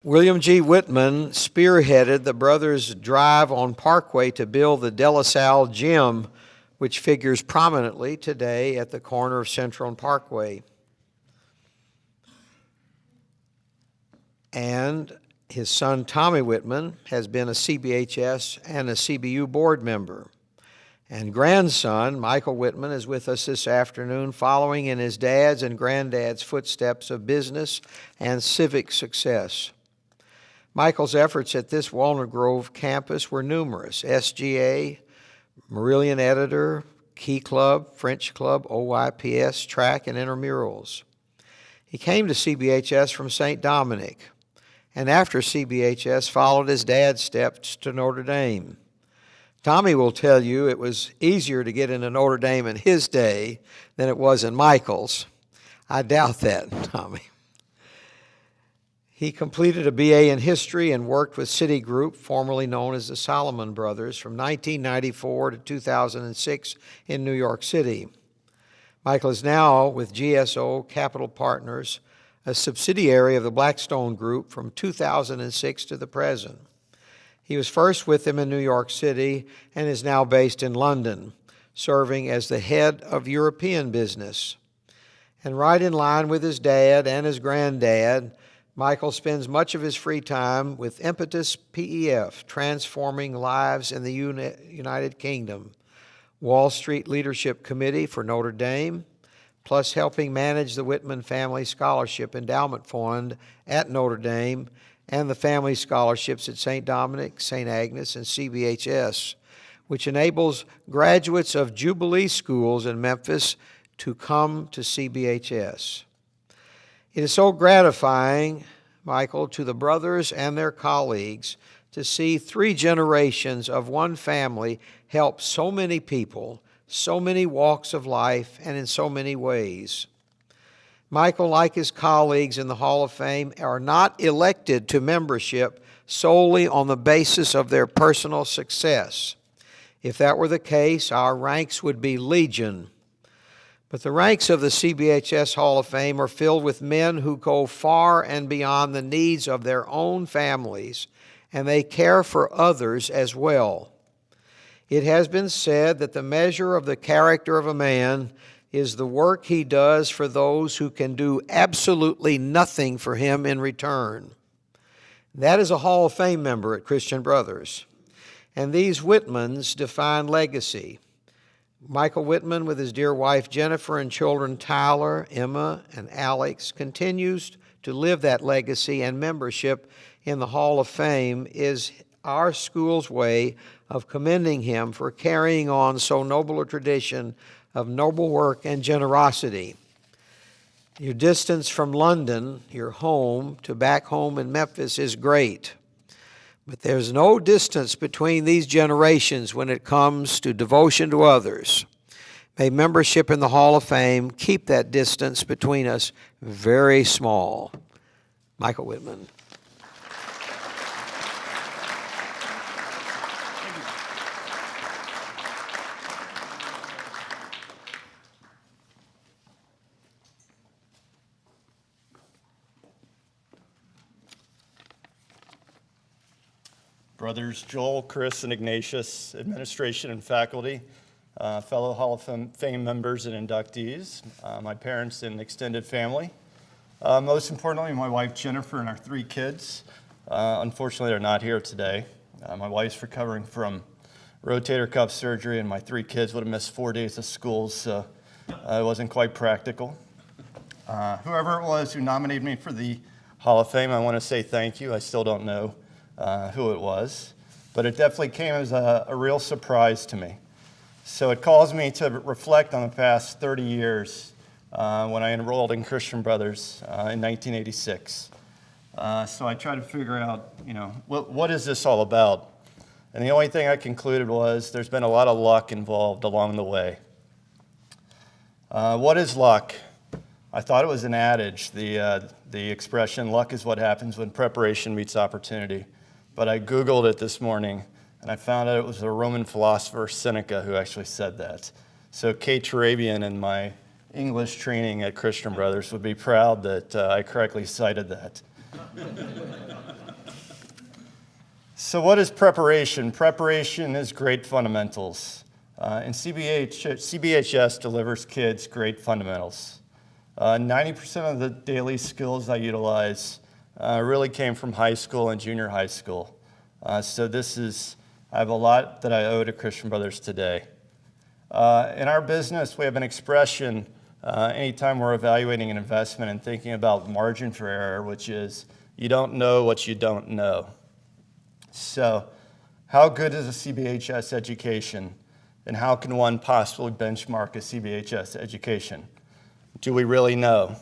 William G. Whitman spearheaded the brothers' drive on Parkway to build the De La Salle Gym, which figures prominently today at the corner of Central and Parkway. And his son, Tommy Whitman, has been a CBHS and a CBU board member. And grandson, Michael Whitman, is with us this afternoon, following in his dad's and granddad's footsteps of business and civic success. Michael's efforts at this Walnut Grove campus were numerous: SGA, Marillion Editor, Key Club, French Club, OYPS, track, and intramurals. He came to CBHS from St. Dominic, and after CBHS followed his dad's steps to Notre Dame. Tommy will tell you it was easier to get into Notre Dame in his day than it was in Michael's. I doubt that, Tommy. He completed a BA in history and worked with Citigroup, formerly known as the Solomon Brothers, from 1994 to 2006 in New York City. Michael is now with GSO Capital Partners, a subsidiary of the Blackstone Group, from 2006 to the present. He was first with them in New York City and is now based in London, serving as the head of European business. And right in line with his dad and his granddad, Michael spends much of his free time with Impetus PEF, Transforming Lives in the United Kingdom, Wall Street Leadership Committee for Notre Dame, plus helping manage the Whitman Family Scholarship Endowment Fund at Notre Dame and the family scholarships at St. Dominic, St. Agnes, and CBHS, which enables graduates of Jubilee schools in Memphis to come to CBHS. It is so gratifying, Michael, to the brothers and their colleagues to see 3 generations of one family help so many people, so many walks of life, and in so many ways. Michael, like his colleagues in the Hall of Fame, are not elected to membership solely on the basis of their personal success. If that were the case, our ranks would be legion. But the ranks of the CBHS Hall of Fame are filled with men who go far and beyond the needs of their own families, and they care for others as well. It has been said that the measure of the character of a man is the work he does for those who can do absolutely nothing for him in return. That is a Hall of Fame member at Christian Brothers. And these Whitmans define legacy. Michael Whitman, with his dear wife Jennifer and children Tyler, Emma, and Alex, continues to live that legacy, and membership in the Hall of Fame is our school's way of commending him for carrying on so noble a tradition of noble work and generosity. Your distance from London, your home, to back home in Memphis is great. But there's no distance between these generations when it comes to devotion to others. May membership in the Hall of Fame keep that distance between us very small. Michael Whitman. Brothers Joel, Chris, and Ignatius, administration and faculty, fellow Hall of Fame members and inductees, my parents and extended family. Most importantly, my wife Jennifer and our 3 kids. Unfortunately, they're not here today. My wife's recovering from rotator cuff surgery, and my 3 kids would have missed 4 days of school, so it wasn't quite practical. Whoever it was who nominated me for the Hall of Fame, I want to say thank you. I still don't know who it was, but it definitely came as a real surprise to me. So it caused me to reflect on the past 30 years when I enrolled in Christian Brothers in 1986. So I tried to figure out, what is this all about? And the only thing I concluded was there's been a lot of luck involved along the way. What is luck? I thought it was an adage, the expression, luck is what happens when preparation meets opportunity. But I Googled it this morning, and I found out it was a Roman philosopher, Seneca, who actually said that. So Kate Turabian in my English training at Christian Brothers would be proud that I correctly cited that. So what is preparation? Preparation is great fundamentals. And CBHS delivers kids great fundamentals. 90% of the daily skills I utilize really came from high school and junior high school. So I have a lot that I owe to Christian Brothers today. In our business, we have an expression anytime we're evaluating an investment and thinking about margin for error, which is, you don't know what you don't know. So, how good is a CBHS education, and how can one possibly benchmark a CBHS education? Do we really know?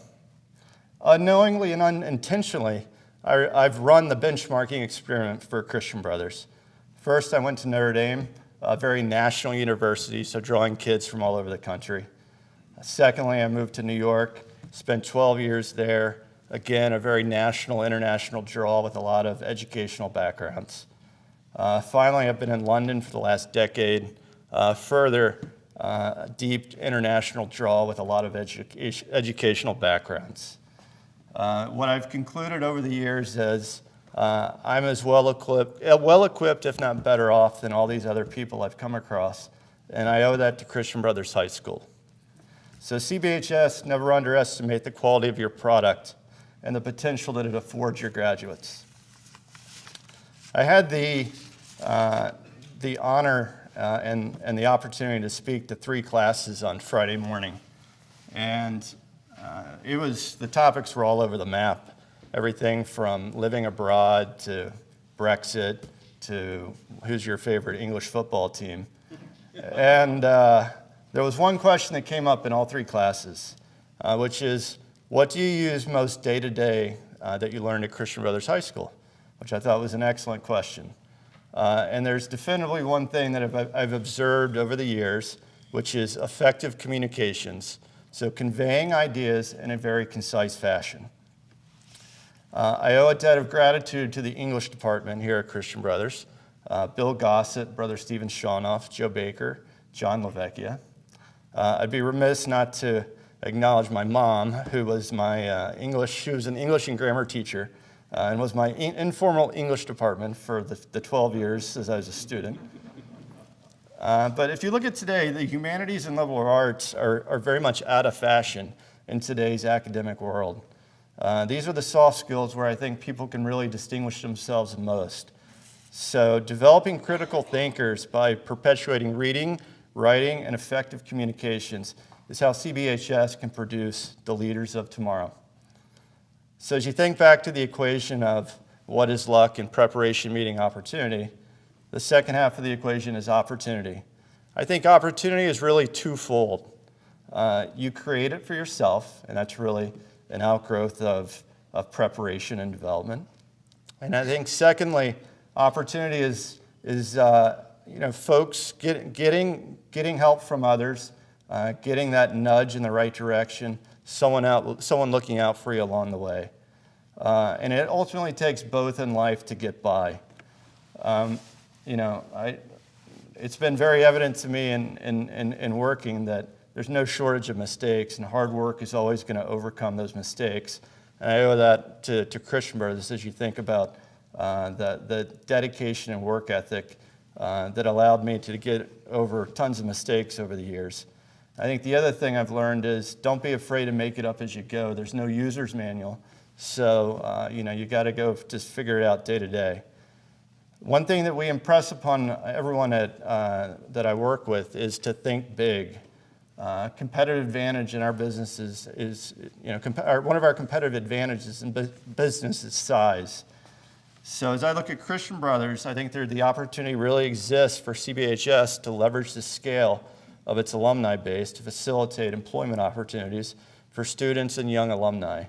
Unknowingly and unintentionally, I've run the benchmarking experiment for Christian Brothers. First, I went to Notre Dame, a very national university, so drawing kids from all over the country. Secondly, I moved to New York, spent 12 years there. Again, a very national, international draw with a lot of educational backgrounds. Finally, I've been in London for the last decade, further deep international draw with a lot of educational backgrounds. What I've concluded over the years is I'm as well equipped, if not better off, than all these other people I've come across, and I owe that to Christian Brothers High School. So CBHS, never underestimate the quality of your product and the potential that it affords your graduates. I had the honor and the opportunity to speak to 3 classes on Friday morning, and the topics were all over the map. Everything from living abroad to Brexit to who's your favorite English football team. And there was one question that came up in all 3 classes, which is, what do you use most day to day that you learned at Christian Brothers High School? Which I thought was an excellent question. And there's definitively one thing that I've observed over the years, which is effective communications. So conveying ideas in a very concise fashion. I owe a debt of gratitude to the English department here at Christian Brothers. Bill Gossett, Brother Stephen Shawnoff, Joe Baker, John Lavecchia. I'd be remiss not to acknowledge my mom, who was my she was an English and grammar teacher, and was my informal English department for the 12 years as I was a student. But if you look at today, the humanities and liberal arts are very much out of fashion in today's academic world. These are the soft skills where I think people can really distinguish themselves the most. So developing critical thinkers by perpetuating reading, writing, and effective communications is how CBHS can produce the leaders of tomorrow. So as you think back to the equation of what is luck and preparation meeting opportunity, the second half of the equation is opportunity. I think opportunity is really twofold. You create it for yourself, and that's really an outgrowth of preparation and development. And I think secondly, opportunity is folks getting help from others, getting that nudge in the right direction, someone looking out for you along the way. And it ultimately takes both in life to get by. It's been very evident to me in working that there's no shortage of mistakes, and hard work is always going to overcome those mistakes. And I owe that to Christian Brothers as you think about the dedication and work ethic that allowed me to get over tons of mistakes over the years. I think the other thing I've learned is don't be afraid to make it up as you go. There's no user's manual, so you got to go just figure it out day to day. One thing that we impress upon everyone that I work with is to think big. Competitive advantage in our business is one of our competitive advantages in business is size. So as I look at Christian Brothers, I think the opportunity really exists for CBHS to leverage the scale of its alumni base to facilitate employment opportunities for students and young alumni.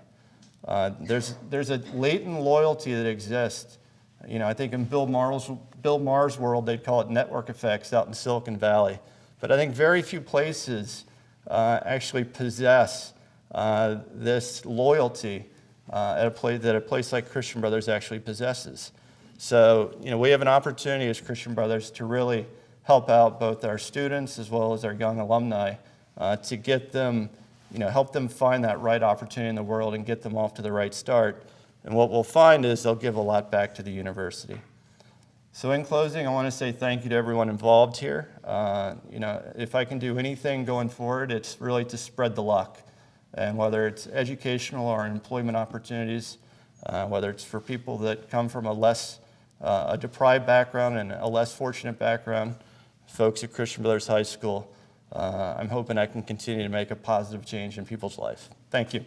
There's a latent loyalty that exists. I think in Bill Maher's world, they'd call it network effects out in Silicon Valley. But I think very few places actually possess this loyalty that a place like Christian Brothers actually possesses. So, we have an opportunity as Christian Brothers to really help out both our students as well as our young alumni to get them, help them find that right opportunity in the world and get them off to the right start. And what we'll find is they'll give a lot back to the university. So in closing, I want to say thank you to everyone involved here. If I can do anything going forward, it's really to spread the luck. And whether it's educational or employment opportunities, whether it's for people that come from a deprived background and a less fortunate background, folks at Christian Brothers High School, I'm hoping I can continue to make a positive change in people's life. Thank you.